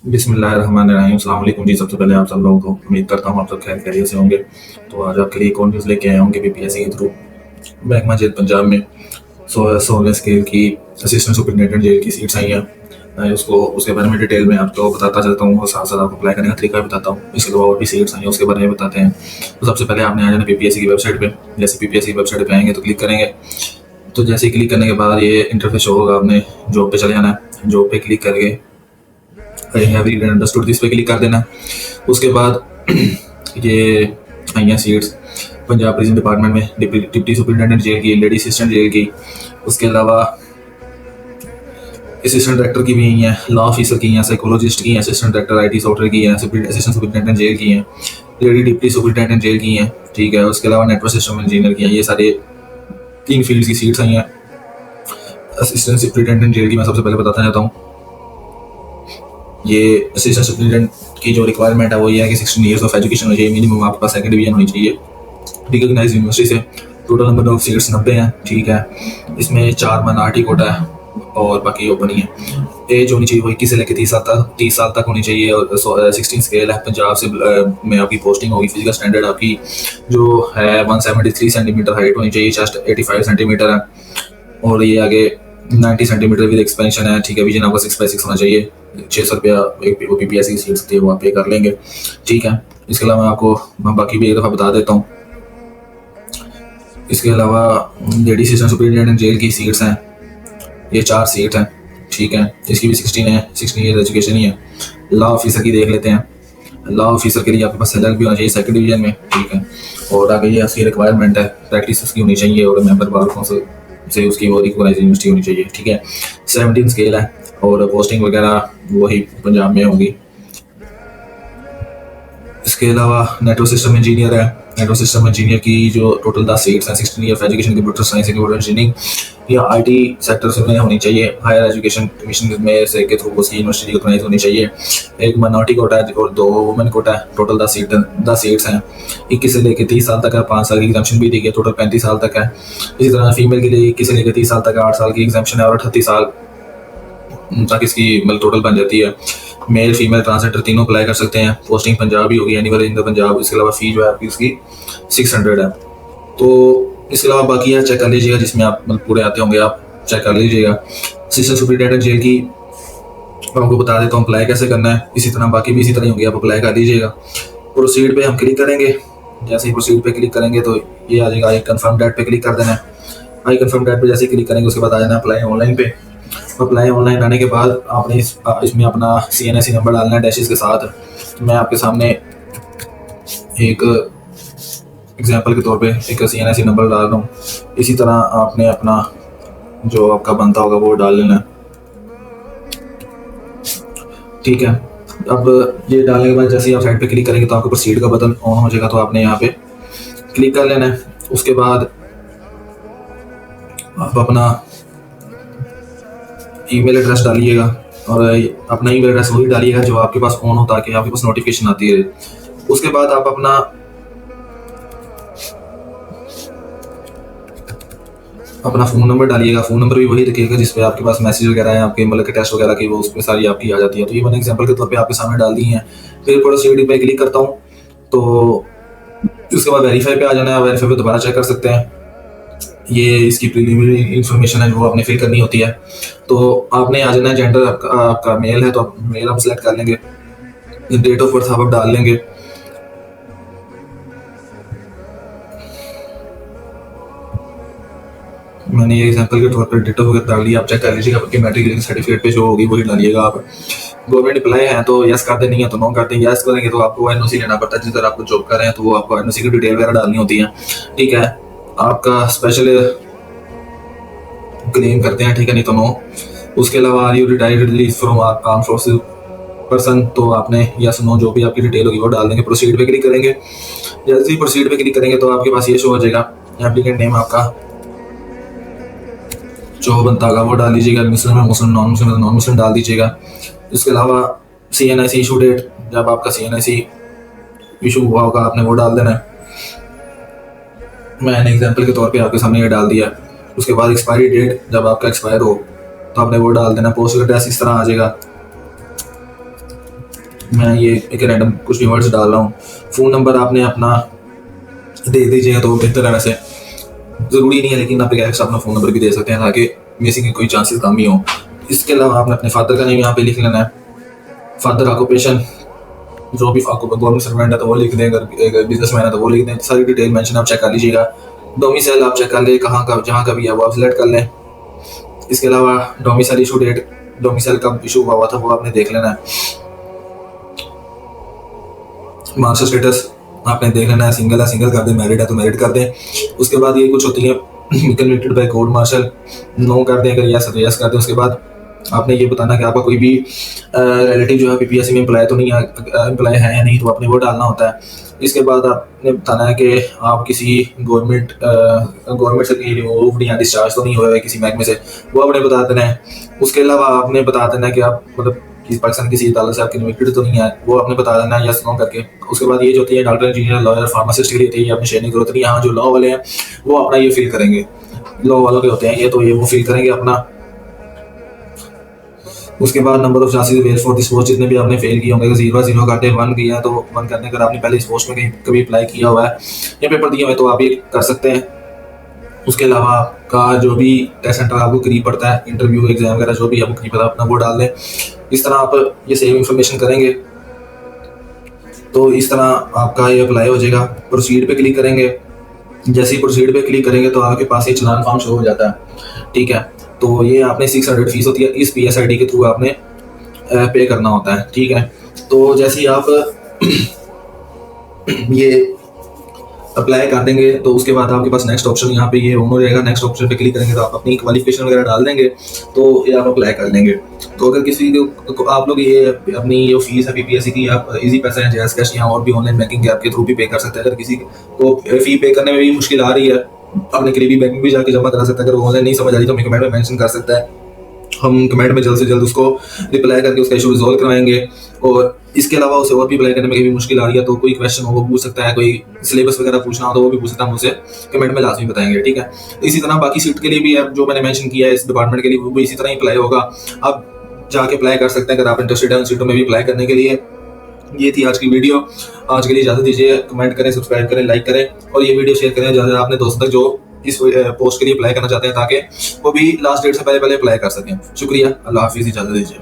बिस्मिल्लाहिर्रहमानिर्रहीम। अस्सलाम वालेकुम जी। सबसे पहले आप सब लोगों को उम्मीद करता हूँ आप सब खैर खैरियत से होंगे। तो आज आपके लिए एक और न्यूज़ लेके आया हूँ कि बीपीएससी के थ्रू महकमा जेल पंजाब में 16 स्केल की असिस्टेंट सुपरिटेंडेंट जेल की सीट्स आई हैं। मैं उसको उसके बारे में डिटेल में आपको बताता चलता हूँ और साथ साथ आपको अप्लाई करने का तरीका भी बताता हूँ। इसके अलावा और भी सीट्स आई हैं उसके बारे में बताते हैं। तो सबसे पहले आपने आ जाना बीपीएससी की वेबसाइट पे। जैसे बीपीएससी की वेबसाइट पे आएंगे तो क्लिक करेंगे। तो जैसे ही क्लिक करने के बाद ये इंटरफेस शो होगा, आपने जॉब पे चले जाना है। जॉब पे क्लिक करके I have read and understood this पे क्लिक कर देना। उसके बाद ये आई हैं सीट्स पंजाब प्रिजन डिपार्टमेंट में डिप्टी सुपरिटेंडेंट जेल की, लेडी असिस्टेंट जेल की, उसके अलावा असिस्टेंट डायरेक्टर की भी आई हैं, लॉ ऑफिसर की हैं, साइकोलॉजिस्ट की हैं, असिस्टेंट डायरेक्टर आईटी सॉफ्टवेयर की हैं, असिस्टेंट सुपरिटेंडेंट जेल की हैं, लेडी डिप्टी सुपरिटेंडेंट जेल की हैं। ठीक है, उसके अलावा नेटवर्क सिस्टम इंजीनियर की हैं। ये सारे 3 फील्ड की सीट्स आई हैं। असिस्टेंट सुपरिटेंडेंट जेल की मैं सबसे पहले बताना चाहता हूँ। ये असिस्टेंट सुपरिटेंडेंट की जो रिक्वायरमेंट है वो ये है कि 16 ईयर्स ऑफ एजुकेशन होनी चाहिए, मिनिमम आपके पास सेकंड डिवीजन होनी चाहिए रिकॉग्नाइज यूनिवर्सिटी से। टोटल नंबर ऑफ सीट्स 90 हैं। ठीक है, इसमें 4 माइनॉरिटी कोटा है और बाकी ओपन ही है। एज होनी चाहिए वो 21 से लेकर 30 साल तक होनी चाहिए और 16 स्केल है। पंजाब से में आपकी पोस्टिंग होगी। फिजिकल स्टैंडर्ड आपकी जो है 173 सेंटीमीटर हाइट होनी चाहिए, चेस्ट 85 सेंटीमीटर है और ये आगे 90 सेंटीमीटर विद एक्सपेंशन है। ठीक है, विजन आपका 6x6 होना चाहिए। 600 रुपया एक पीपीएससी की सीट्स थी वो आप पे कर लेंगे। ठीक है, इसके अलावा मैं आपको बाकी भी एक दफ़ा बता देता हूँ। इसके अलावा लेडी असिस्टेंट सुपरिटेंडेंट जेल की सीट्स हैं, ये 4 सीट हैं। ठीक है, इसकी भी 16 है, 16 ईयर एजुकेशन ही है। लॉ ऑफिसर की देख लेते हैं। लॉ ऑफिसर के लिए आपके पास सैलरी भी होना चाहिए सेकंड डिवीजन में। ठीक है, और आगे ये उसकी रिक्वायरमेंट है, प्रैक्टिस उसकी होनी चाहिए और मेंबर बार काउंसिल से उसकी वो रिकॉग्नाइज यूनिवर्सिटी होनी चाहिए। ठीक है, 17 स्केल है और पोस्टिंग वगैरह वही पंजाब में होगी। इसके अलावा नेटवर्क सिस्टम इंजीनियर है। नेटवर्क सिस्टम इंजीनियर की जो टोटल 10 सीट्स हैं, 16 year education, computer science, computer engineering या आईटी सेक्टर में होनी चाहिए। हायर एजुकेशन कमीशन में से के थ्रू उसकी यूनिवर्सिटी रिकॉग्नाइज होनी चाहिए। एक माइनॉरिटी कोटा है और 2 वुमेन कोटा है। टोटल 10 सीट्स हैं। 21 से लेकर 30 साल तक है, 5 साल की एग्जाम्शन भी दी गई, टोटल 35 साल तक है। इसी तरह फीमेल के लिए 21 से लेकर 30 साल तक 8 साल की एग्जाम्शन है और 38 साल तक इसकी मतलब टोटल बन जाती है। मेल फीमेल ट्रांसजेंडर तीनों अप्लाई कर सकते हैं। पोस्टिंग पंजाब ही होगी, एनीवेयर इन द पंजाब। इसके अलावा फी जो है आपकी उसकी 600 है। तो इसके अलावा बाकी है चेक कर लीजिएगा, जिसमें आप मतलब पूरे आते होंगे आप चेक कर लीजिएगा। असिस्टेंट सुपरिटेंडेंट जेल की मैं आपको बता देता हूँ अप्लाई कैसे करना है। इसी तरह बाकी भी इसी तरह ही होंगे, आप अप्लाई कर दीजिएगा। प्रोसीड पे हम क्लिक करेंगे। जैसे ही प्रोसीड पे क्लिक करेंगे तो ये आ जाएगा, आई कन्फर्म डेट पे क्लिक कर देना है। आई कन्फर्म डेट पे जैसे ही क्लिक करेंगे उसके बाद आ जाना अप्लाई ऑनलाइन पे। अप्लाई ऑनलाइन आने के बाद आपने इसमें अपना CNSE नंबर डालना है डैशेस के साथ। तो मैं आपके सामने एक एग्जांपल के तौर पे एक CNSE नंबर डाल रहा हूँ। इसी तरह आपने अपना जो आपका बनता होगा वो डाल लेना है। ठीक है, अब ये डालने के बाद जैसे ही आप साइड पे क्लिक करेंगे तो आपके प्रोसीड का बटन ऑन हो जाएगा, तो आपने यहाँ पे क्लिक कर लेना है। उसके बाद आप अपना ईमेल एड्रेस डालिएगा और अपना ईमेल एड्रेस वही डालिएगा जो आपके पास ऑन हो, ताकि आपके पास नोटिफिकेशन आती है। उसके बाद आप अपना फ़ोन नंबर डालिएगा। फ़ोन नंबर भी वही रखिएगा जिस पे आपके पास मैसेज वगैरह है आपके मतलब के टेस्ट वगैरह की, वो उस पर सारी आपकी आ जाती है। तो ये मैंने एग्जांपल के तौर पे आपके सामने डाल दी हैं। फिर प्रोसीड पे क्लिक करता हूँ तो उसके बाद वेरीफाई पे आ जाना है। वेरीफाई पे दोबारा चेक कर सकते हैं। ये इसकी प्रीलिमिनरी इंफॉर्मेशन है जो आपने फिल करनी होती है। तो आपने आ जाना है, जेंडर आपका मेल है तो आप मेल आप सेलेक्ट कर लेंगे। डेट ऑफ बर्थ आप डाल लेंगे। मैंने ये एग्जांपल के तौर पर डेट ऑफ बर्थ डाल दिया, आप चेक कर लीजिएगा। आपकी मैट्रिक सर्टिफिकेट पे जो होगी वही डालिएगा। आप गवर्नमेंट एम्प्लॉय हैं तो यस कर दें, नहीं है तो नो कर दें। यस करेंगे तो आपको NOC लेना पड़ता है। जिधर आपको जॉब कर रहे हैं तो वो आपको NOC की डिटेल वगैरह डालनी होती है। ठीक है, आपका स्पेशल क्लेम करते हैं, ठीक है, नहीं तो नो। उसके अलावा are you retired release from arm forces person, तो आपने यस नो जो भी आपकी डिटेल होगी वो डाल देंगे। प्रोसीड पे क्लिक करेंगे। जैसे ही प्रोसीड पे क्लिक करेंगे तो आपके पास ये शो हो जाएगा, एप्लीकेंट नेम आपका जो बनता होगा वो डाल दीजिएगा। मुस्लिम है मुस्लिम, नॉन मुस्लिम है नॉन मुस्लिम डाल दीजिएगा। इसके अलावा CNSE इशू डेट, जब आपका CNSE इशू हुआ होगा आपने वो डाल देना है। मैंने एग्जांपल के तौर पे आपके सामने ये डाल दिया। उसके बाद एक्सपायरी डेट, जब आपका एक्सपायर हो तो आपने वो डाल देना। पोस्टल एड्रेस इस तरह आ जाएगा। मैं ये एक रैंडम कुछ भी वर्ड्स डाल रहा हूँ। फ़ोन नंबर आपने अपना दे दीजिएगा तो बेहतर है। वैसे ज़रूरी नहीं है, लेकिन आप एक एक्स्ट्रा अपना फ़ोन नंबर भी दे सकते हैं ताकि मिसिंग के कोई चांसेस कम ही हों। इसके अलावा आपने अपने फादर का नेम यहाँ पे लिख लेना है। फादर ऑक्यूपेशन, जो भी आपको गवर्नमेंट सर्वेंट है तो वो लिख दें, अगर बिजनेसमैन है तो वो लिख दें। सारी डिटेल मेंशन आप चेक कर लीजिएगा। डोमिसाइल आप चेक कर लें, कहाँ का जहाँ का भी है वो आप सिलेक्ट कर लें। इसके अलावा डोमिसाइल इशू डेट, डोमिसाइल कब इशू हुआ था वो आपने देख लेना है। मार्क्स स्टेटस आपने देख लेना है, सिंगल है सिंगल कर दें, मैरिड है तो मैरिड कर दें। उसके बाद ये कुछ होती है convicted by court martial, no कर दें, अगर यस है तो यस कर दें। उसके बाद आपने ये बताना कि आपका कोई भी रिलेटिव जो है पीपीएससी में एम्प्लॉय तो नहीं है, एम्प्लॉय है या नहीं, तो आपने वो डालना होता है। इसके बाद आपने बताना है कि आप किसी गवर्नमेंट से कहीं रिमूव्ड या डिस्चार्ज तो नहीं हुए किसी महकमे से, वो आपने बता देना है। उसके अलावा आपने बता देना है कि आप मतलब किसी पाकिस्तान किसी अदालत से आपकी कन्विक्टेड तो नहीं है, वो आपने बता देना है यस नो करके। उसके बाद ये जो होती है डॉक्टर, इंजीनियर, लॉयर, फार्मासिस्ट के लिए होती है, ये आपने शेयर की जरूरत नहीं। यहाँ जो लॉ वाले हैं वो अपना ये फिल करेंगे, लॉ वालों के होते हैं ये, तो ये वो फिल करेंगे अपना। उसके बाद number of chances fail for this post, जितने भी आपने फेल किए होंगे, अगर 0 करते 1 किया तो 1 करने, अगर आपने पहले इस पोस्ट में कहीं कभी अप्लाई किया हुआ है या पेपर दिए हुए तो आप ये कर सकते हैं। उसके अलावा आपका जो भी टेस्ट सेंटर आपको करीब पड़ता है, इंटरव्यू एग्जाम वगैरह जो भी आपको करीब पड़ता है अपना वो डाल दें। इस तरह आप ये सेव इन्फॉर्मेशन करेंगे तो इस तरह आपका ये अप्लाई हो जाएगा। प्रोसीड पे क्लिक करेंगे, जैसे ही प्रोसीड पे क्लिक करेंगे तो आपके पास ये चलान फॉर्म शो हो जाता है। ठीक है, तो ये आपने 600 फीस होती है, इस PSID के थ्रू आपने पे करना होता है। ठीक है, तो जैसे ही आप ये अप्लाई कर देंगे तो उसके बाद आपके पास नेक्स्ट ऑप्शन यहाँ पे ये ऑन हो जाएगा। नेक्स्ट ऑप्शन पे क्लिक करेंगे तो आप अपनी क्वालिफिकेशन वगैरह डाल देंगे तो ये आप अप्लाई कर लेंगे। तो अगर किसी को आप लोग ये अपनी जो फीस है पीपीएससी की आप इजी पैसा है, जैज़ कैश या और भी ऑनलाइन बैंकिंग के आपके थ्रू भी पे कर सकते हैं। अगर किसी को फी पे करने में भी मुश्किल आ रही है, अपने करीबी बैंक में भी जाके जमा करा सकता है। अगर वो ऑनलाइन नहीं समझ आ रही तो हमें कमेंट में मेंशन कर सकता है, हम कमेंट में जल्द से जल्द उसको रिप्लाई करके उसका इशू रिजॉल्व करवाएंगे। और इसके अलावा उसे और भी अप्लाई करने में कभी मुश्किल आ रही है तो कोई क्वेश्चन हो वो पूछ सकता है, कोई सिलेबस वगैरह पूछना हो तो वो भी पूछ सकता है, हम उसे कमेंट में लाजमी बताएंगे। ठीक है, इसी तरह बाकी सीट के लिए भी जो मैंने मेंशन किया है इस डिपार्टमेंट के लिए वो भी इसी तरह ही अप्लाई होगा। आप जाके अप्लाई कर सकते हैं अगर आप इंटरेस्टेड हैं उन सीटों में भी अप्लाई करने के लिए। ये थी आज की वीडियो, आज के लिए इजाजत दीजिए। कमेंट करें, सब्सक्राइब करें, लाइक करें और ये वीडियो शेयर करें ज़्यादा अपने दोस्तों तक जो इस पोस्ट के लिए अप्लाई करना चाहते हैं, ताकि वो भी लास्ट डेट से पहले अप्लाई कर सकें। शुक्रिया, अल्लाह हाफिज़, इजाज़त दीजिए।